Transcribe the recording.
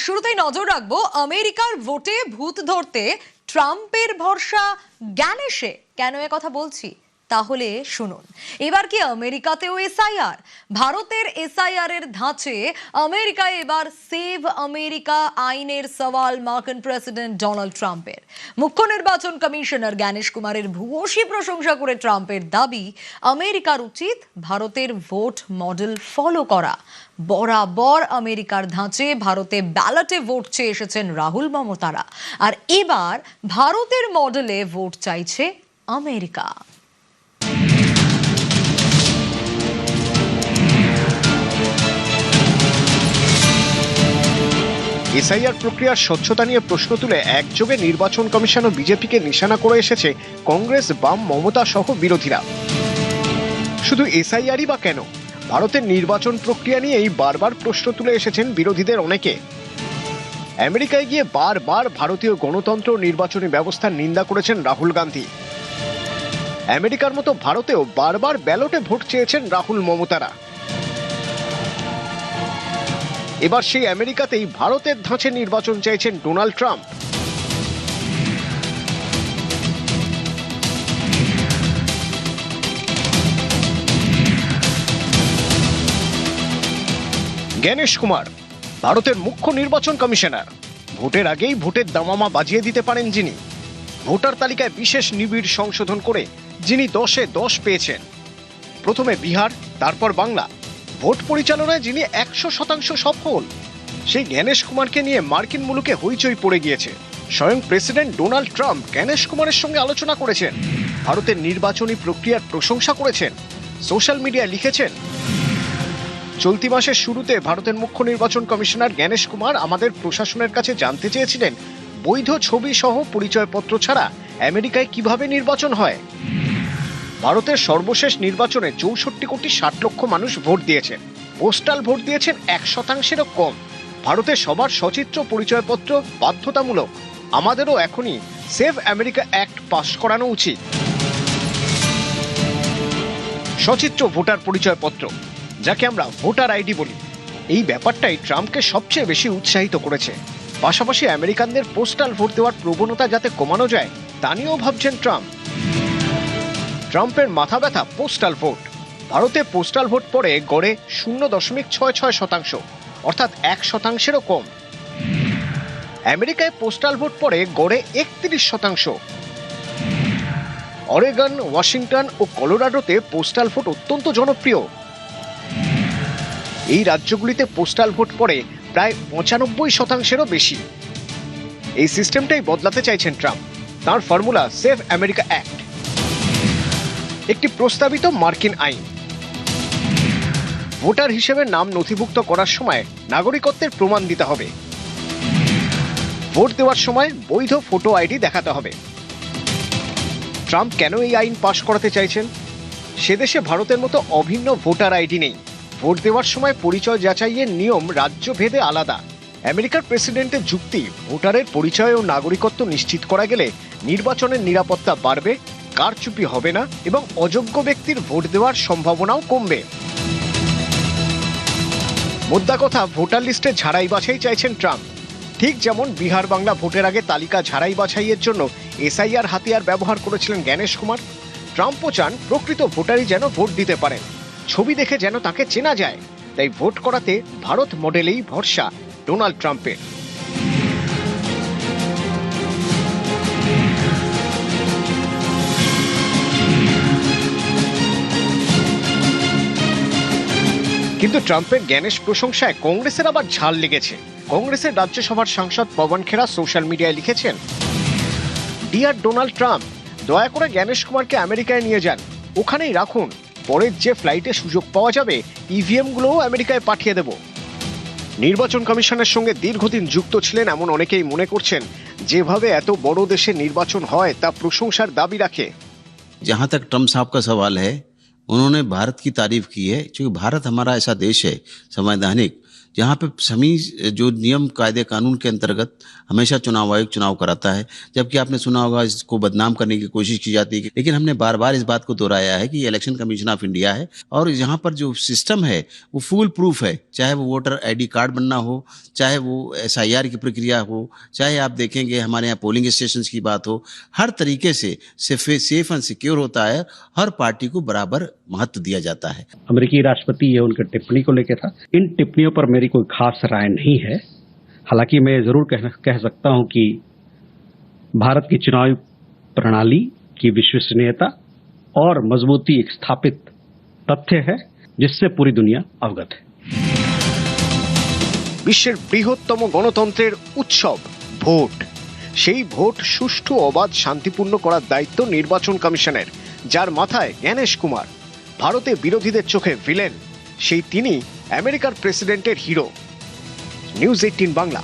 শুরুতেই নজর রাখবো আমেরিকার ভোটে ভূত ধরতে ট্রাম্পের ভরসা জ্ঞানেশে। কেন এ কথা বলছি তাহলে শুনুন। এবার কি আমেরিকাতেও এসআইআর? ভারতের এসআইআর এর ধাঁচে আমেরিকায় এবার সেভ আমেরিকা আইনের সওয়াল মার্কিন প্রেসিডেন্ট ডোনাল্ড ট্রাম্পের। মুখ্য নির্বাচন কমিশনার জ্ঞানেশ কুমারের ভূয়সী প্রশংসা করে ট্রাম্পের দাবি, আমেরিকার উচিত ভারতের ভোট মডেল ফলো করা। বরাবর আমেরিকার ধাঁচে ভারতে ব্যালটে ভোট চেয়ে এসেছেন রাহুল মমতারা, আর এবার ভারতের মডেলে ভোট চাইছে আমেরিকা। এসআইআর প্রক্রিয়ার স্বচ্ছতা নিয়ে প্রশ্ন তুলে একযোগে নির্বাচন কমিশন ও বিজেপিকে নিশানা করে এসেছে কংগ্রেস, বাম, মমতা সহ বিরোধীরা। শুধু এসআইআরই বা কেন, ভারতের নির্বাচন প্রক্রিয়া নিয়েই বারবার প্রশ্ন তুলে এসেছেন বিরোধীদের অনেকে। আমেরিকায় গিয়ে বারবার ভারতীয় গণতন্ত্র নির্বাচনী ব্যবস্থার নিন্দা করেছেন রাহুল গান্ধী। আমেরিকার মতো ভারতেও বারবার ব্যালটে ভোট চেয়েছেন রাহুল মমতারা। এবার সেই আমেরিকাতেই ভারতের ধাঁচে নির্বাচন চাইছেন ডোনাল্ড ট্রাম্প। জ্ঞানেশ কুমার ভারতের মুখ্য নির্বাচন কমিশনার। ভোটের আগেই ভোটের দামামা বাজিয়ে দিতে পারেন যিনি। ভোটার তালিকায় বিশেষ নিবিড় সংশোধন করে যিনি 10-এ 10 পেয়েছেন। প্রথমে বিহার, তারপর বাংলা। ভোট পরিচালনায় যিনি 100% সফল, সেই জ্ঞানেশ কুমারকে নিয়ে মার্কিন মুলুকে হইচই পড়ে গিয়েছে। স্বয়ং প্রেসিডেন্ট ডোনাল্ড ট্রাম্প জ্ঞানেশ কুমারের সঙ্গে আলোচনা করেছেন, ভারতের নির্বাচনী প্রক্রিয়ার প্রশংসা করেছেন, সোশ্যাল মিডিয়ায় লিখেছেন, চলতি মাসের শুরুতে ভারতের মুখ্য নির্বাচন কমিশনার জ্ঞানেশ কুমার আমাদের প্রশাসনের কাছে জানতে চেয়েছিলেন বৈধ ছবি সহ পরিচয়পত্র ছাড়া আমেরিকায় কিভাবে নির্বাচন হয়। ভারতের সর্বশেষ নির্বাচনে 64,60,00,000 মানুষ ভোট দিয়েছেন। পোস্টাল ভোট দিয়েছেন 1%-এরও কম। ভারতে সবার সচিত্র পরিচয়পত্র বাধ্যতামূলক। আমাদেরও এখনই সেভ আমেরিকা অ্যাক্ট পাস করানো উচিত। সচিত্র ভোটার পরিচয়পত্র, যাকে আমরা ভোটার আইডি বলি, এই ব্যাপারটাই ট্রাম্পকে সবচেয়ে বেশি উৎসাহিত করেছে। পাশাপাশি আমেরিকানদের পোস্টাল ভোট দেওয়ার প্রবণতা যাতে কমানো যায় তা নিয়েও ভাবছেন ট্রাম্প। ট্রাম্পের মাথা ব্যথা পোস্টাল ভোট। ভারতে পোস্টাল ভোট পড়ে গড়ে 0.66%, অর্থাৎ 1%-এরও কম। আমেরিকায় পোস্টাল ভোট পড়ে গড়ে 31%। অরেগন, ওয়াশিংটন ও কলোরাডোতে পোস্টাল ভোট অত্যন্ত জনপ্রিয়। এই রাজ্যগুলিতে পোস্টাল ভোট পড়ে প্রায় 95%-এরও বেশি। এই সিস্টেমটাই বদলাতে চাইছেন ট্রাম্প। তার ফর্মুলা সেভ আমেরিকা অ্যাক্ট, একটি প্রস্তাবিত মার্কিন আইন। ভোটার হিসেবে নাম নথিভুক্ত করার সময় নাগরিকত্বের প্রমাণ দিতে হবে। ভোট দেওয়ার সময় বৈধ ফটো আইডি দেখাতে হবে। ট্রাম্প কেন এই আইন পাশ করাতে চাইছেন? সে দেশে ভারতের মতো অভিন্ন ভোটার আইডি নেই। ভোট দেওয়ার সময় পরিচয় যাচাইয়ের নিয়ম রাজ্য ভেদে আলাদা। আমেরিকার প্রেসিডেন্টের যুক্তি, ভোটারের পরিচয় ও নাগরিকত্ব নিশ্চিত করা গেলে নির্বাচনের নিরাপত্তা বাড়বে, কারচুপি হবে না এবং অযোগ্য ব্যক্তির ভোট দেওয়ার সম্ভাবনাও কমবে। মোদ্দা কথা, ভোটার লিস্টে ঝাড়াই বাছাই চাইছেন ট্রাম্প। ঠিক যেমন বিহার, বাংলা ভোটের আগে তালিকা ঝাড়াই বাছাইয়ের জন্য এসআইআর হাতিয়ার ব্যবহার করেছিলেন জ্ঞানেশ কুমার, ট্রাম্পও চান প্রকৃত ভোটারই যেন ভোট দিতে পারেন, ছবি দেখে যেন তাকে চেনা যায়। তাই ভোট করাতে ভারত মডেলেই ভরসা ডোনাল্ড ট্রাম্পের। কিন্তু ট্রাম্পের জ্ঞানেশ প্রশংসায় কংগ্রেসের আবার ঝাল লেগেছে। কংগ্রেসের রাজ্যসভার সাংসদ পবন খেরা সোশ্যাল মিডিয়ায় লিখেছেন, ডিয়ার ডোনাল্ড ট্রাম্প, দয়া করে জ্ঞানেশ কুমারকে আমেরিকায় নিয়ে যান, ওখানেই রাখুন। পরের যে ফ্লাইটে সুযোগ পাওয়া যাবে ইভিএম গুলোও আমেরিকায় পাঠিয়ে দেব। নির্বাচন কমিশনের সঙ্গে দীর্ঘদিন যুক্ত ছিলেন এমন অনেকেই মনে করছেন, যেভাবে এত বড় দেশে নির্বাচন হয় তা প্রশংসার দাবি রাখে। जहाँ तक ट्रम्प साहब का सवाल है, उन्होंने भारत की तारीफ की है, क्योंकि भारत हमारा ऐसा देश है संवैधानिक जहाँ पे सभी जो नियम कायदे कानून के अंतर्गत हमेशा चुनाव आयोग चुनाव कराता है, जबकि आपने सुना होगा इसको बदनाम करने की कोशिश की जाती है, लेकिन हमने बार बार इस बात को दोहराया है कि ये इलेक्शन कमीशन ऑफ इंडिया है और यहाँ पर जो सिस्टम है वो फुल प्रूफ है, चाहे वो वोटर ID कार्ड बनना हो, चाहे वो SIR की प्रक्रिया हो, चाहे आप देखेंगे हमारे यहाँ पोलिंग स्टेशन की बात हो, हर तरीके से सेफ एंड सिक्योर होता है, हर पार्टी को बराबर महत्व दिया जाता है। अमेरिकी राष्ट्रपति ये उनके टिप्पणी को लेकर था। इन टिप्पणियों पर मेरी कोई खास राय नहीं है। हालांकि मैं जरूर कह सकता हूं कि भारत की चुनावी प्रणाली की विश्वसनीयता और मजबूती एक स्थापित तथ्य है जिससे पूरी दुनिया अवगत है। বিশ্বের বৃহত্তম গণতন্ত্রের উৎসব ভোট, সেই ভোট সুষ্ঠু অবাধ শান্তিপূর্ণ করার দায়িত্ব নির্বাচন কমিশনের, যার মাথায় জ্ঞানেশ কুমার। ভারতে বিরোধীদের চোখে ভিলেন, সেই তিনি আমেরিকার প্রেসিডেন্টের হিরো। নিউজ 18 বাংলা।